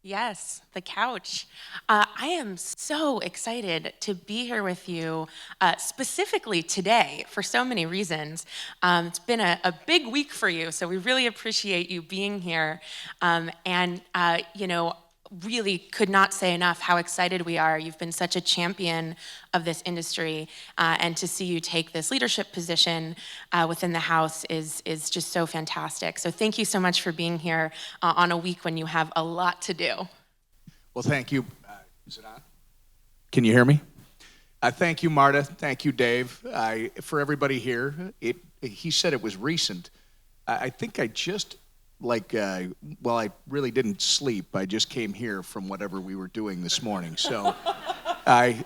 Yes, the couch. I am so excited to be here with you, specifically today, for so many reasons. It's been a big week for you, so we really appreciate you being here. Really could not say enough how excited we are. You've been such a champion of this industry, and to see you take this leadership position within the House is just so fantastic. So thank you so much for being here on a week when you have a lot to do. Well, thank you. Is it on? Can you hear me? Thank you, Marta. Thank you, Dave. For everybody here, he said it was recent. I think I just I really didn't sleep. I just came here from whatever we were doing this morning. So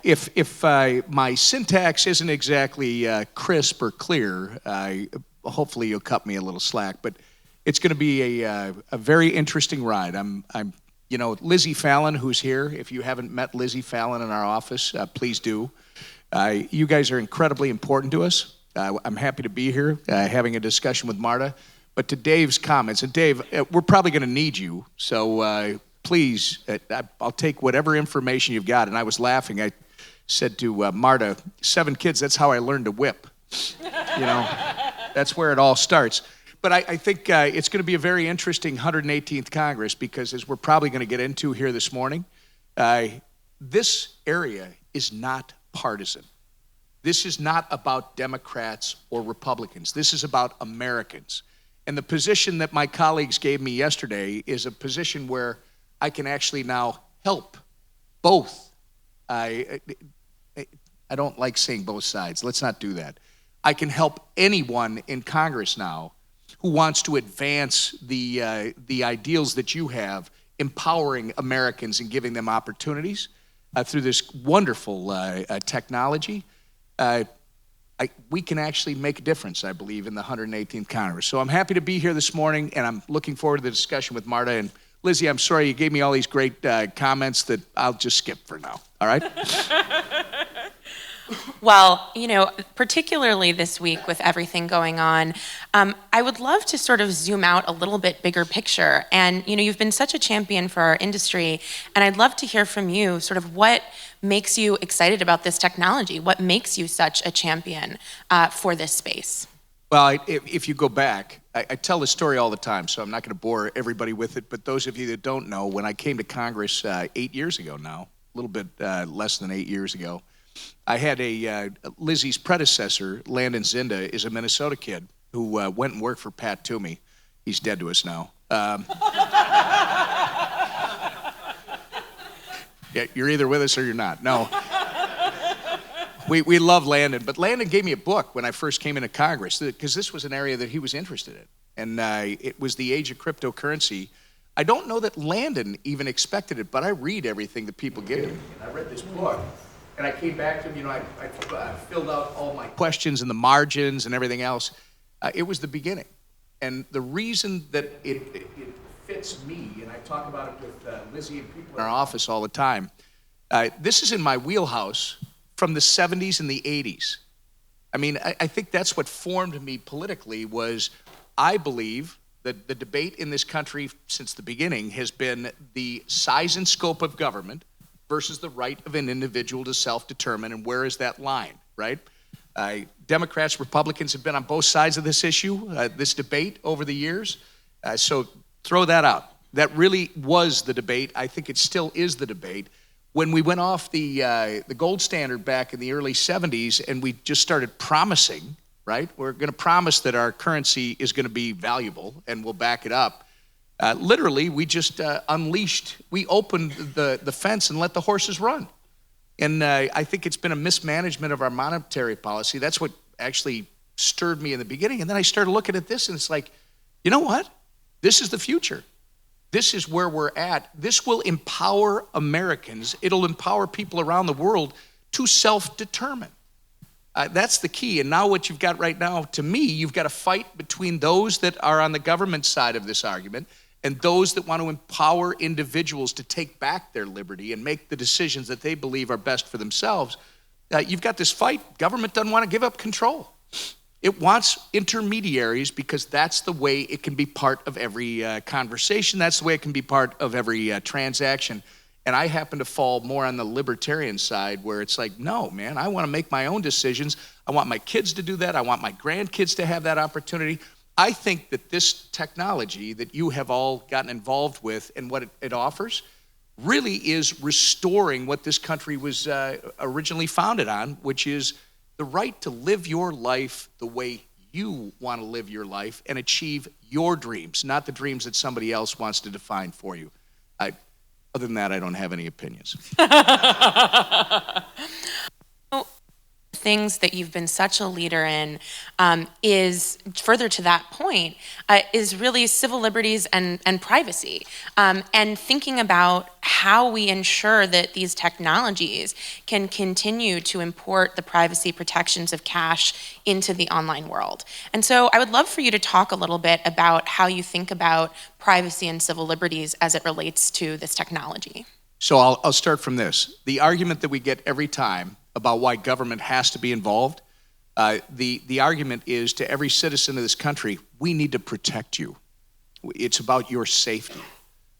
if my syntax isn't exactly crisp or clear, hopefully you'll cut me a little slack. But it's going to be a very interesting ride. Lizzie Fallon, who's here. If you haven't met Lizzie Fallon in our office, please do. You guys are incredibly important to us. I'm happy to be here having a discussion with Marta. But to Dave's comments, and Dave, we're probably going to need you, so please, I'll take whatever information you've got. And I was laughing. I said to Marta, 7 kids, that's how I learned to whip. That's where it all starts. But I think it's going to be a very interesting 118th Congress because, as we're probably going to get into here this morning, this area is not partisan. This is not about Democrats or Republicans. This is about Americans. And the position that my colleagues gave me yesterday is a position where I can actually now help both. I don't like saying both sides. Let's not do that. I can help anyone in Congress now who wants to advance the ideals that you have, empowering Americans and giving them opportunities through this wonderful technology. We can actually make a difference, I believe, in the 118th Congress. So I'm happy to be here this morning, and I'm looking forward to the discussion with Marta. And Lizzie, I'm sorry you gave me all these great comments that I'll just skip for now, all right? Well, particularly this week with everything going on, I would love to sort of zoom out a little bit bigger picture. And, you've been such a champion for our industry, and I'd love to hear from you sort of what makes you excited about this technology? What makes you such a champion for this space? Well, if you go back, I tell this story all the time, so I'm not going to bore everybody with it. But those of you that don't know, when I came to Congress 8 years ago now, a little bit less than 8 years ago, I had Lizzie's predecessor, Landon Zinda, is a Minnesota kid who went and worked for Pat Toomey. He's dead to us now. Yeah, you're either with us or you're not. No. We love Landon, but Landon gave me a book when I first came into Congress because this was an area that he was interested in, and it was the age of cryptocurrency. I don't know that Landon even expected it, but I read everything that people give me. And I read this book, and I came back to him, I filled out all my questions and the margins and everything else. It was the beginning. And the reason that it fits me, and I talk about it with Lizzie and people in our office all the time, this is in my wheelhouse from the 70s and the 80s. I mean, I think that's what formed me politically was I believe that the debate in this country since the beginning has been the size and scope of government versus the right of an individual to self-determine, and where is that line, right? Democrats, Republicans have been on both sides of this issue, this debate over the years. So throw that out. That really was the debate. I think it still is the debate. When we went off the gold standard back in the early 70s and we just started promising, right? We're going to promise that our currency is going to be valuable and we'll back it up. Literally, we just we opened the fence and let the horses run. And I think it's been a mismanagement of our monetary policy. That's what actually stirred me in the beginning. And then I started looking at this and it's like, you know what? This is the future. This is where we're at. This will empower Americans. It'll empower people around the world to self-determine. That's the key. And now what you've got right now, to me, you've got a fight between those that are on the government side of this argument and those that want to empower individuals to take back their liberty and make the decisions that they believe are best for themselves. You've got this fight. Government doesn't want to give up control. It wants intermediaries because that's the way it can be part of every conversation. That's the way it can be part of every transaction. And I happen to fall more on the libertarian side where it's like, no, man, I want to make my own decisions. I want my kids to do that. I want my grandkids to have that opportunity. I think that this technology that you have all gotten involved with and what it offers really is restoring what this country was originally founded on, which is the right to live your life the way you want to live your life and achieve your dreams, not the dreams that somebody else wants to define for you. Other than that, I don't have any opinions. Things that you've been such a leader in is, further to that point, is really civil liberties and privacy, and thinking about how we ensure that these technologies can continue to import the privacy protections of cash into the online world. And so I would love for you to talk a little bit about how you think about privacy and civil liberties as it relates to this technology. So I'll start from this. The argument that we get every time about why government has to be involved, the argument is to every citizen of this country, we need to protect you. It's about your safety.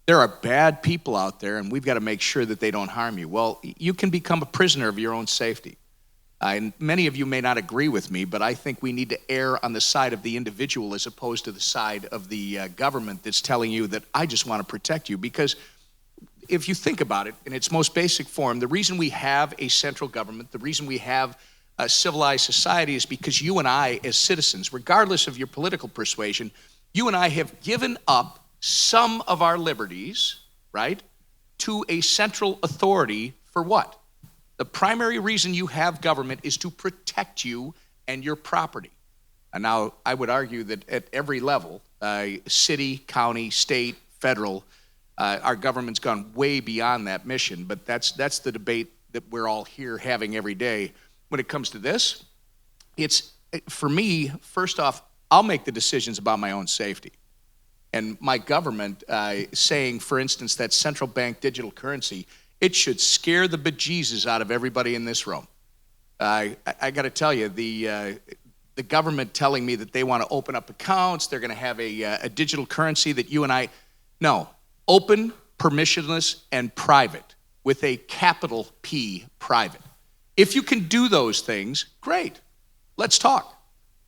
There are bad people out there, and we've got to make sure that they don't harm you. Well, you can become a prisoner of your own safety. And many of you may not agree with me, but I think we need to err on the side of the individual as opposed to the side of the government that's telling you that I just want to protect you. Because if you think about it in its most basic form, the reason we have a central government, the reason we have a civilized society is because you and I, as citizens, regardless of your political persuasion, you and I have given up some of our liberties, right, to a central authority for what? The primary reason you have government is to protect you and your property. And now, I would argue that at every level, city, county, state, federal, our government's gone way beyond that mission, but that's the debate that we're all here having every day. When it comes to this, for me, first off, I'll make the decisions about my own safety. And my government saying, for instance, that central bank digital currency, it should scare the bejesus out of everybody in this room. I got to tell you, the government telling me that they want to open up accounts, they're going to have a digital currency that you and I, no. Open, permissionless, and private, with a capital P, private. If you can do those things, great. Let's talk,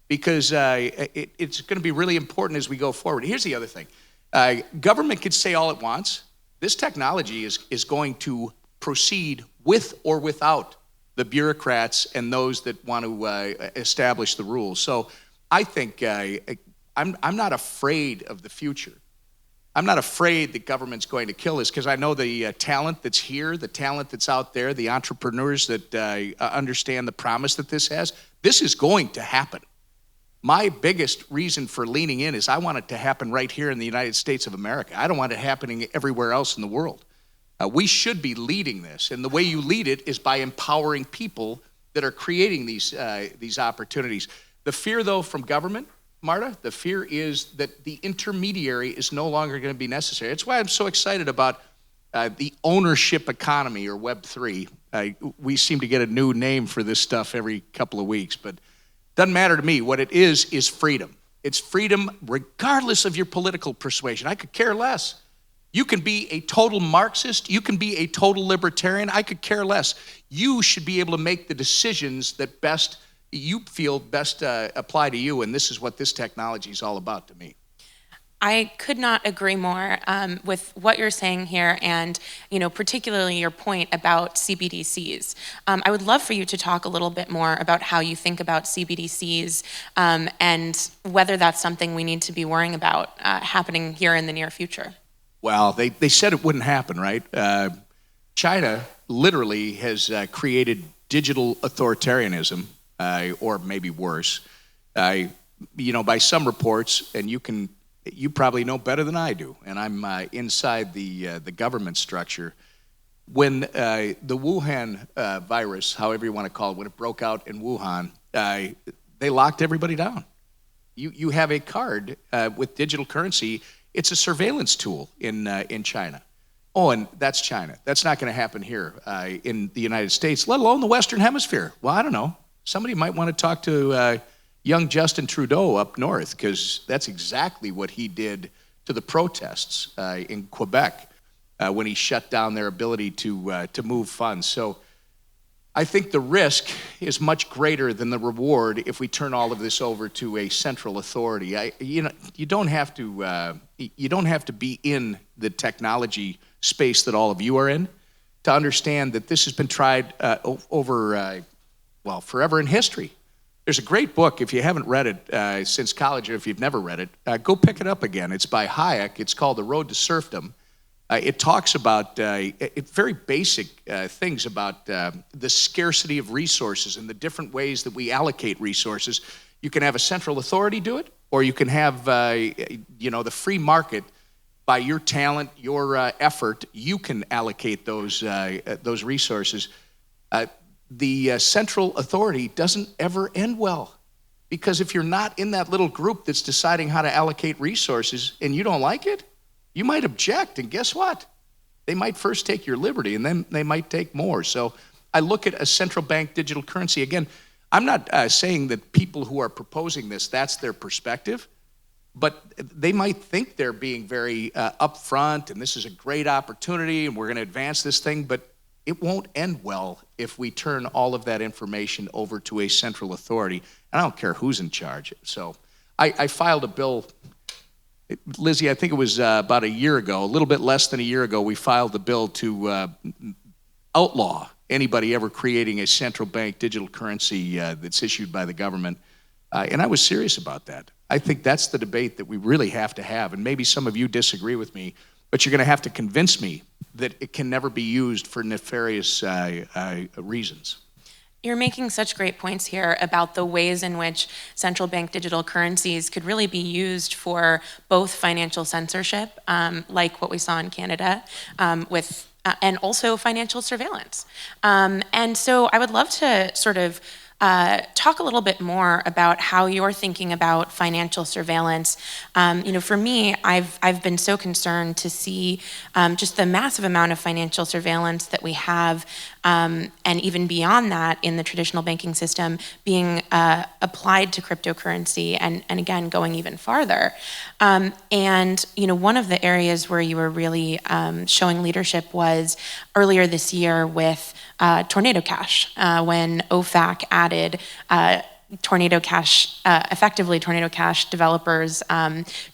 because it's going to be really important as we go forward. Here's the other thing. Government can say all it wants. This technology is going to proceed with or without the bureaucrats and those that want to establish the rules. So I think I'm not afraid of the future. I'm not afraid that government's going to kill us because I know the talent that's here, the talent that's out there, the entrepreneurs that understand the promise that this has. This is going to happen. My biggest reason for leaning in is I want it to happen right here in the United States of America. I don't want it happening everywhere else in the world. We should be leading this, and the way you lead it is by empowering people that are creating these opportunities. The fear, though, from government, Marta, the fear is that the intermediary is no longer going to be necessary. That's why I'm so excited about the ownership economy, or Web3. We seem to get a new name for this stuff every couple of weeks, but it doesn't matter to me. What it is freedom. It's freedom regardless of your political persuasion. I could care less. You can be a total Marxist. You can be a total libertarian. I could care less. You should be able to make the decisions that you feel best apply to you, and this is what this technology is all about to me. I could not agree more with what you're saying here, and particularly your point about CBDCs. I would love for you to talk a little bit more about how you think about CBDCs and whether that's something we need to be worrying about happening here in the near future. Well, they said it wouldn't happen, right? China literally has created digital authoritarianism. Or maybe worse, by some reports, and you probably know better than I do, and I'm inside the government structure. When the Wuhan virus, however you want to call it, when it broke out in Wuhan, they locked everybody down. You have a card with digital currency. It's a surveillance tool in China. Oh, and that's China. That's not going to happen here in the United States, let alone the Western Hemisphere. Well, I don't know. Somebody might want to talk to young Justin Trudeau up north, because that's exactly what he did to the protests in Quebec when he shut down their ability to move funds. So I think the risk is much greater than the reward if we turn all of this over to a central authority. You don't have to be in the technology space that all of you are in to understand that this has been tried over forever in history. There's a great book, if you haven't read it since college, or if you've never read it, go pick it up again. It's by Hayek. It's called The Road to Serfdom. It talks about very basic things about the scarcity of resources and the different ways that we allocate resources. You can have a central authority do it, or you can have the free market. By your talent, your effort, you can allocate those resources. The central authority doesn't ever end well, because if you're not in that little group that's deciding how to allocate resources and you don't like it, you might object, and guess what? They might first take your liberty, and then they might take more. So I look at a central bank digital currency. Again, I'm not saying that people who are proposing this, that's their perspective, but they might think they're being very upfront, and this is a great opportunity, and we're going to advance this thing, but it won't end well if we turn all of that information over to a central authority. And I don't care who's in charge. So I filed a bill. Lizzie, I think it was about a year ago, a little bit less than a year ago, we filed the bill to outlaw anybody ever creating a central bank digital currency that's issued by the government. And I was serious about that. I think that's the debate that we really have to have. And maybe some of you disagree with me, but you're going to have to convince me that it can never be used for nefarious reasons. You're making such great points here about the ways in which central bank digital currencies could really be used for both financial censorship, like what we saw in Canada, and also financial surveillance. And so I would love to sort of talk a little bit more about how you're thinking about financial surveillance. For me, I've been so concerned to see just the massive amount of financial surveillance that we have, and even beyond that in the traditional banking system being applied to cryptocurrency, and again, going even farther. And one of the areas where you were really showing leadership was earlier this year with Tornado Cash, when OFAC added Tornado Cash, effectively Tornado Cash developers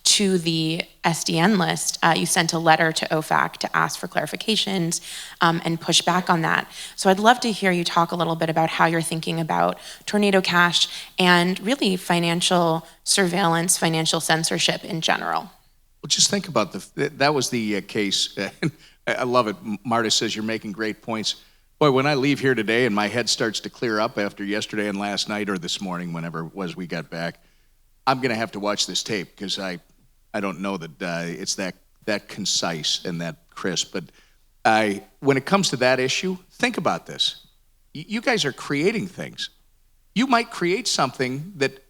to the SDN list. You sent a letter to OFAC to ask for clarifications and push back on that. So I'd love to hear you talk a little bit about how you're thinking about Tornado Cash and really financial surveillance, financial censorship in general. Well, just think about that was the case. I love it. Marta says you're making great points. Boy, when I leave here today and my head starts to clear up after yesterday and last night or this morning, whenever it was we got back, I'm going to have to watch this tape, because I don't know that it's that concise and that crisp. But when it comes to that issue, think about this. You guys are creating things. You might create something that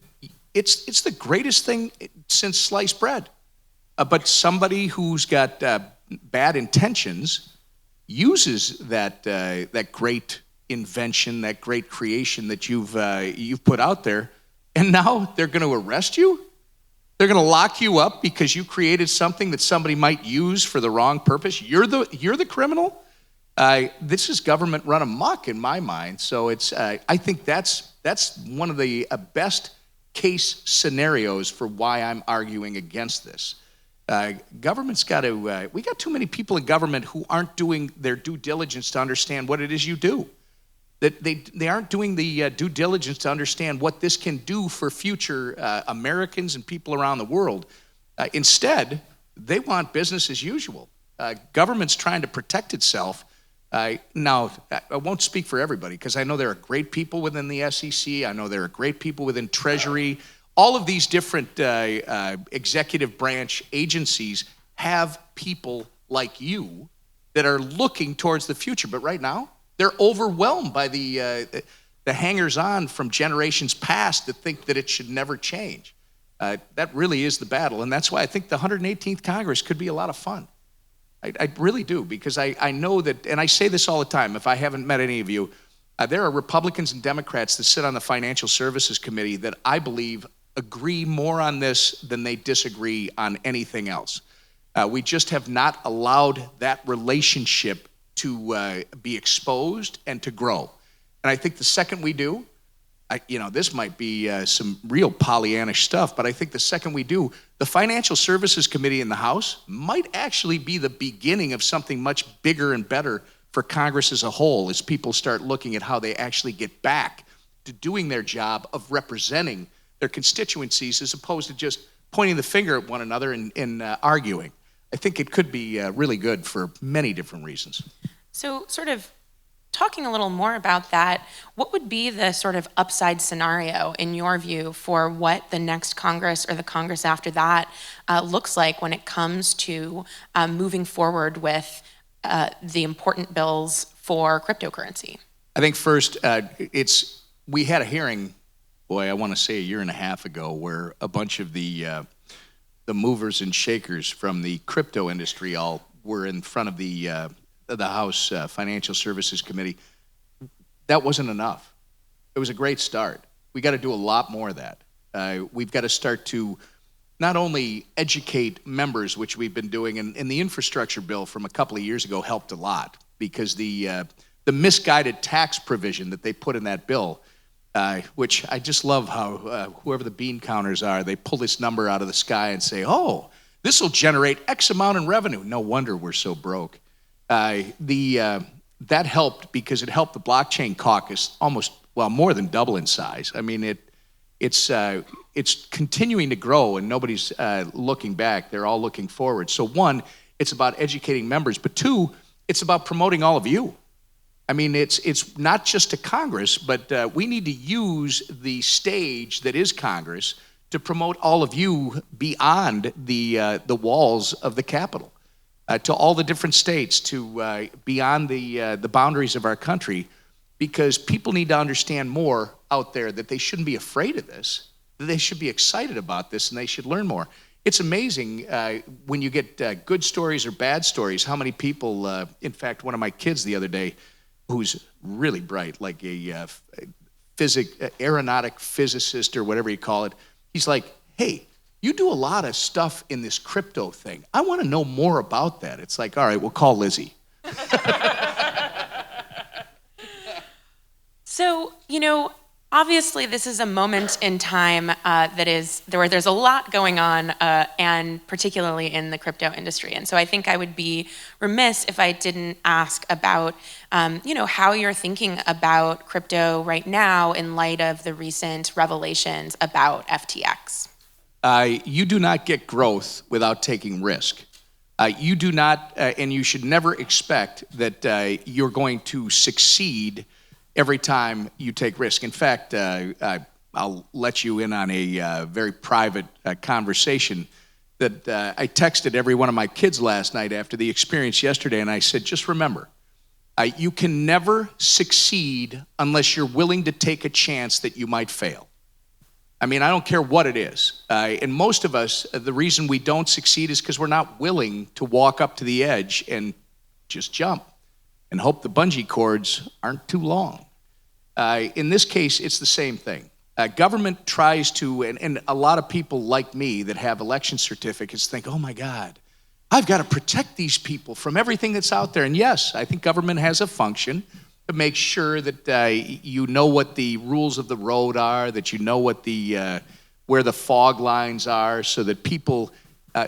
it's the greatest thing since sliced bread. But somebody who's got bad intentions uses that great invention, that great creation that you've put out there, and now they're going to arrest you. They're going to lock you up because you created something that somebody might use for the wrong purpose. You're the criminal. This is government run amok in my mind. So it's I think that's one of the best case scenarios for why I'm arguing against this. Government's got to, we got too many people in government who aren't doing their due diligence to understand what it is you do. That they aren't doing the due diligence to understand what this can do for future Americans and people around the world. Instead, they want business as usual. Government's trying to protect itself. Now, I won't speak for everybody, because I know there are great people within the SEC. I know there are great people within Treasury. All of these different executive branch agencies have people like you that are looking towards the future. But right now, they're overwhelmed by the hangers-on from generations past that think that it should never change. That really is the battle. And that's why I think the 118th Congress could be a lot of fun. I really do, because I know that, and I say this all the time, if I haven't met any of you, There are Republicans and Democrats that sit on the Financial Services Committee that I believe agree more on this than they disagree on anything else. We just have not allowed that relationship to be exposed and to grow. And I think the second we do, this might be some real Pollyannish stuff, but I think the second we do, the Financial Services Committee in the House might actually be the beginning of something much bigger and better for Congress as a whole, as people start looking at how they actually get back to doing their job of representing their constituencies as opposed to just pointing the finger at one another and arguing. I think it could be really good for many different reasons. So sort of talking a little more about that, what would be the sort of upside scenario in your view for what the next Congress or the Congress after that looks like when it comes to moving forward with the important bills for cryptocurrency? I think first, we had a hearing, I want to say a year and a half ago, where a bunch of the movers and shakers from the crypto industry all were in front of the House Financial Services Committee. That wasn't enough. It was a great start. We got to do a lot more of that. We've got to start to not only educate members, which we've been doing, and the infrastructure bill from a couple of years ago helped a lot, because the misguided tax provision that they put in that bill, which I just love how whoever the bean counters are, they pull this number out of the sky and say, oh, this will generate X amount in revenue. No wonder we're so broke. That helped because it helped the blockchain caucus more than double in size. I mean, it's continuing to grow, and nobody's looking back. They're all looking forward. So one, it's about educating members, but two, it's about promoting all of you. I mean, it's not just to Congress, but we need to use the stage that is Congress to promote all of you beyond the walls of the Capitol. To all the different states, to beyond the boundaries of our country, because people need to understand more out there that they shouldn't be afraid of this, that they should be excited about this, and they should learn more. It's amazing when you get good stories or bad stories, how many people, in fact, one of my kids the other day, who's really bright, like a aeronautic physicist or whatever you call it, he's like, hey, you do a lot of stuff in this crypto thing. I want to know more about that. It's like, all right, we'll call Lizzie. So, obviously this is a moment in time where there's a lot going on, and particularly in the crypto industry. And so I think I would be remiss if I didn't ask about, how you're thinking about crypto right now in light of the recent revelations about FTX. You do not get growth without taking risk. You do not, and you should never expect that you're going to succeed every time you take risk. In fact, I'll let you in on a very private conversation that I texted every one of my kids last night after the experience yesterday, and I said, just remember, you can never succeed unless you're willing to take a chance that you might fail. I mean, I don't care what it is. And most of us, the reason we don't succeed is because we're not willing to walk up to the edge and just jump and hope the bungee cords aren't too long. In this case, it's the same thing. Government tries to, and a lot of people like me that have election certificates think, oh my God, I've got to protect these people from everything that's out there. And yes, I think government has a function to make sure that you know what the rules of the road are, that you know what where the fog lines are, so that people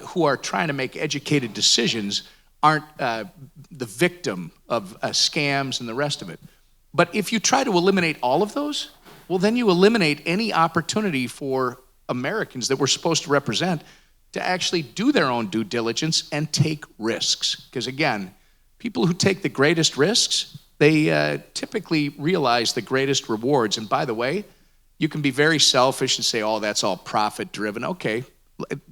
who are trying to make educated decisions aren't the victim of scams and the rest of it. But if you try to eliminate all of those, well, then you eliminate any opportunity for Americans that we're supposed to represent to actually do their own due diligence and take risks. Because again, people who take the greatest risks, they typically realize the greatest rewards. And by the way, you can be very selfish and say, oh, that's all profit-driven. Okay,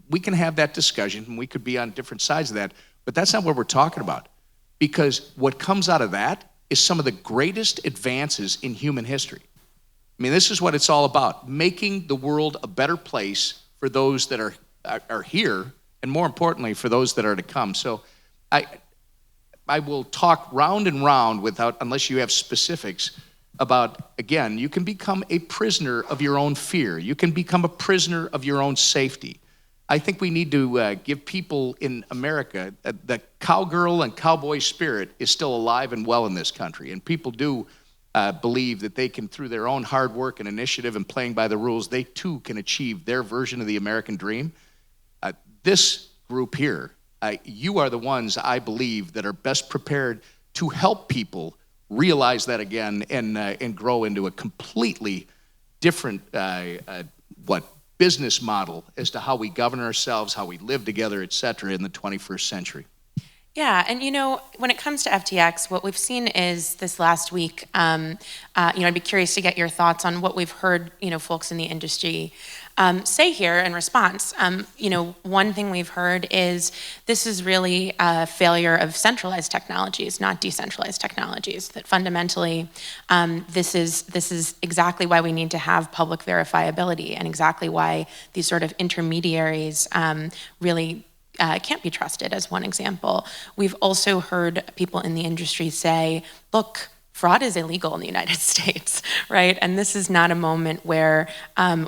we can have that discussion, and we could be on different sides of that, but that's not what we're talking about. Because what comes out of that is some of the greatest advances in human history. I mean, this is what it's all about, making the world a better place for those that are here, and more importantly, for those that are to come. So I will talk round and round unless you have specifics, about, again, you can become a prisoner of your own fear. You can become a prisoner of your own safety. I think we need to give people in America, the cowgirl and cowboy spirit is still alive and well in this country. And people do believe that they can, through their own hard work and initiative and playing by the rules, they too can achieve their version of the American dream. This group here, you are the ones, I believe, that are best prepared to help people realize that again and grow into a completely different business model as to how we govern ourselves, how we live together, et cetera, in the 21st century. Yeah, and when it comes to FTX, what we've seen is this last week, I'd be curious to get your thoughts on what we've heard, folks in the industry say here in response. One thing we've heard is this is really a failure of centralized technologies, not decentralized technologies, that fundamentally this is exactly why we need to have public verifiability and exactly why these sort of intermediaries really can't be trusted, as one example. We've also heard people in the industry say, look, fraud is illegal in the United States, right? And this is not a moment where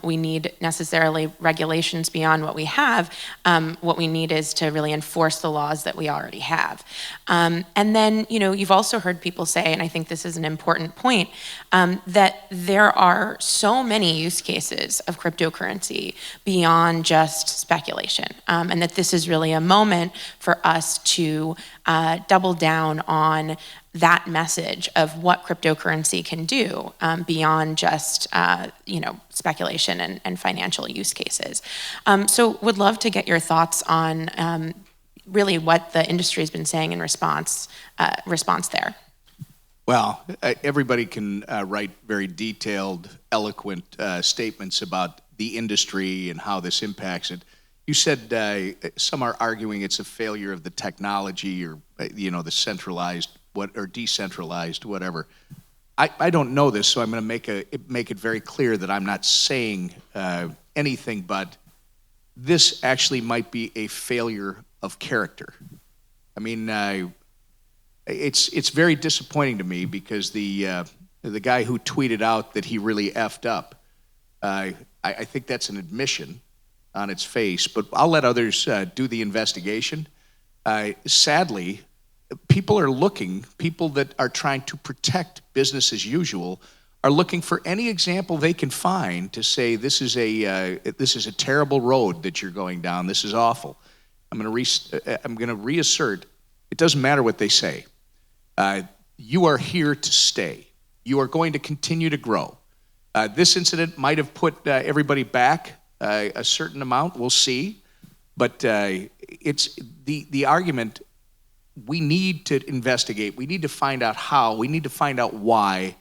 we need necessarily regulations beyond what we have. What we need is to really enforce the laws that we already have. And then, you've also heard people say, and I think this is an important point, that there are so many use cases of cryptocurrency beyond just speculation, and that this is really a moment for us to double down on that message of what cryptocurrency can do beyond just speculation and financial use cases. So would love to get your thoughts on really what the industry has been saying in response there. Well, everybody can write very detailed, eloquent statements about the industry and how this impacts it. You said some are arguing it's a failure of the technology or the centralized or decentralized, whatever. I don't know this, so I'm going to make it very clear that I'm not saying anything, but this actually might be a failure of character. I mean, it's very disappointing to me because the guy who tweeted out that he really effed up, I think that's an admission on its face, but I'll let others do the investigation. Sadly, people that are trying to protect business as usual are looking for any example they can find to say this is a terrible road that you're going down. This is awful. I'm going to reassert. It doesn't matter what they say. You are here to stay. You are going to continue to grow. This incident might have put everybody back a certain amount. We'll see, but it's the argument. We need to investigate. We need to find out how. We need to find out why.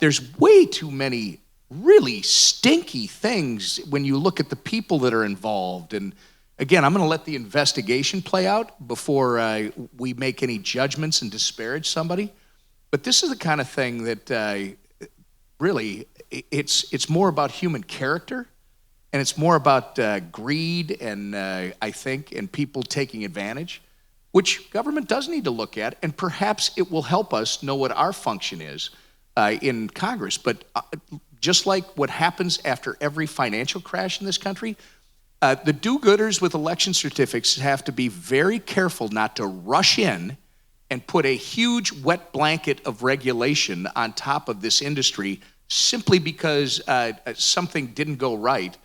There's way too many really stinky things when you look at the people that are involved. And again, I'm going to let the investigation play out before we make any judgments and disparage somebody. But this is the kind of thing that really, it's more about human character, and it's more about greed and I think, and people taking advantage, which government does need to look at, and perhaps it will help us know what our function is in Congress. But just like what happens after every financial crash in this country, the do-gooders with election certificates have to be very careful not to rush in and put a huge wet blanket of regulation on top of this industry simply because something didn't go right,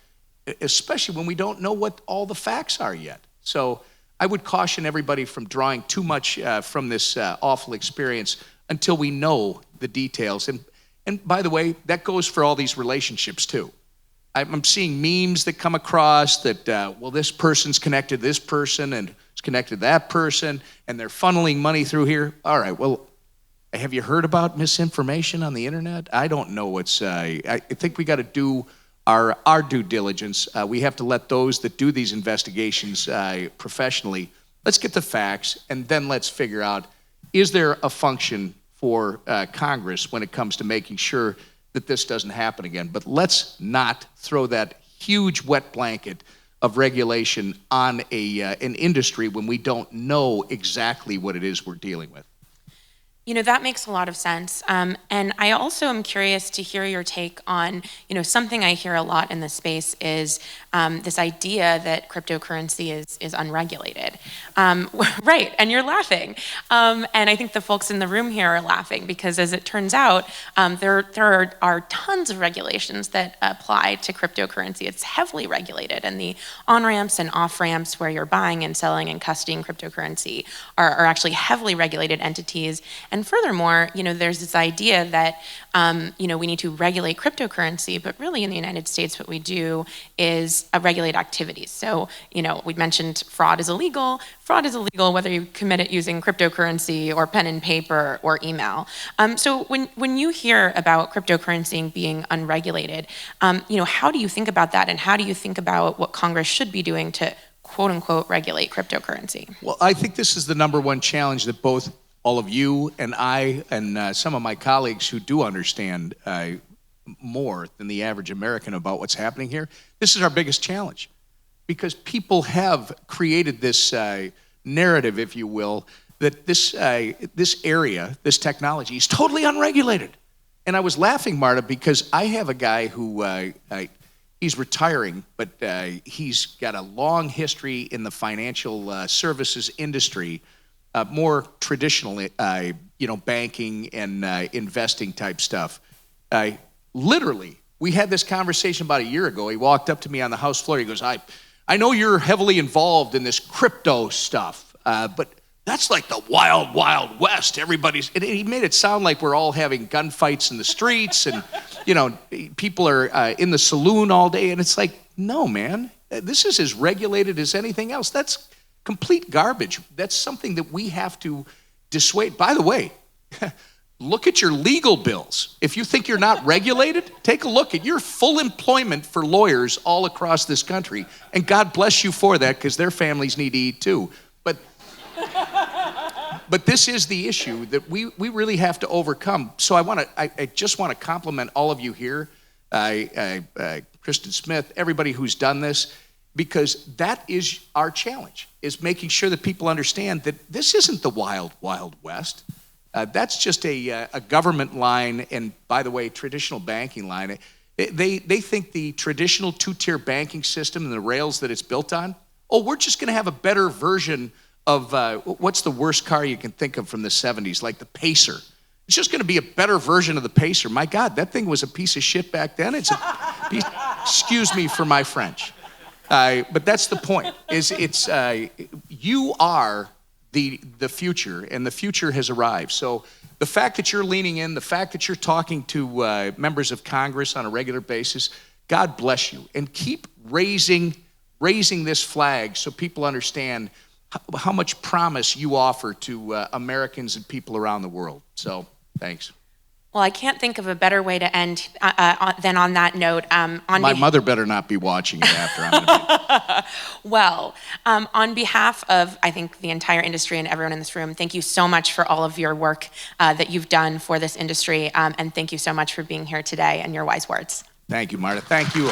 especially when we don't know what all the facts are yet. So I would caution everybody from drawing too much from this awful experience until we know the details. And by the way, that goes for all these relationships too. I'm seeing memes that come across that, this person's connected to this person and it's connected to that person and they're funneling money through here. All right, well, have you heard about misinformation on the internet? I don't know what's, I think we got to do our due diligence. We have to let those that do these investigations professionally, let's get the facts, and then let's figure out, is there a function for Congress when it comes to making sure that this doesn't happen again? But let's not throw that huge wet blanket of regulation on an industry when we don't know exactly what it is we're dealing with. That makes a lot of sense. And I also am curious to hear your take on, something I hear a lot in this space is this idea that cryptocurrency is unregulated. Right, and you're laughing. And I think the folks in the room here are laughing because as it turns out, there are tons of regulations that apply to cryptocurrency. It's heavily regulated, and the on-ramps and off-ramps where you're buying and selling and custodying cryptocurrency are actually heavily regulated entities. And furthermore, there's this idea that, we need to regulate cryptocurrency, but really in the United States, what we do is regulate activities. So, we mentioned fraud is illegal. Fraud is illegal whether you commit it using cryptocurrency or pen and paper or email. So when you hear about cryptocurrency being unregulated, how do you think about that, and how do you think about what Congress should be doing to quote unquote regulate cryptocurrency? Well, I think this is the number one challenge that both all of you and I and some of my colleagues who do understand more than the average American about what's happening here, this is our biggest challenge. Because people have created this narrative, if you will, that this area, this technology, is totally unregulated. And I was laughing, Marta, because I have a guy who, he's retiring, but he's got a long history in the financial services industry, more traditional, banking and investing type stuff. Literally, we had this conversation about a year ago. He walked up to me on the House floor. He goes, I know you're heavily involved in this crypto stuff, but that's like the wild, wild west. And he made it sound like we're all having gunfights in the streets and, people are in the saloon all day. And it's like, no, man, this is as regulated as anything else. That's complete garbage. That's something that we have to dissuade. By the way, look at your legal bills. If you think you're not regulated, take a look at your full employment for lawyers all across this country. And God bless you for that, because their families need to eat too. But this is the issue that we really have to overcome. So I just want to compliment all of you here, Kristen Smith, everybody who's done this, because that is our challenge, is making sure that people understand that this isn't the wild, wild west. That's just a government line, and by the way, traditional banking line. They think the traditional two-tier banking system and the rails that it's built on, we're just going to have a better version of, what's the worst car you can think of from the 70s, like the Pacer. It's just going to be a better version of the Pacer. My God, that thing was a piece of shit back then. It's a piece, excuse me for my French. But that's the point, you are the future, and the future has arrived. So the fact that you're leaning in, the fact that you're talking to members of Congress on a regular basis, God bless you. And keep raising this flag so people understand how much promise you offer to Americans and people around the world. So thanks. Well, I can't think of a better way to end than on that note. My mother better not be watching it after I'm going to Well, on behalf of, I think, the entire industry and everyone in this room, thank you so much for all of your work that you've done for this industry, and thank you so much for being here today and your wise words. Thank you, Marta. Thank you.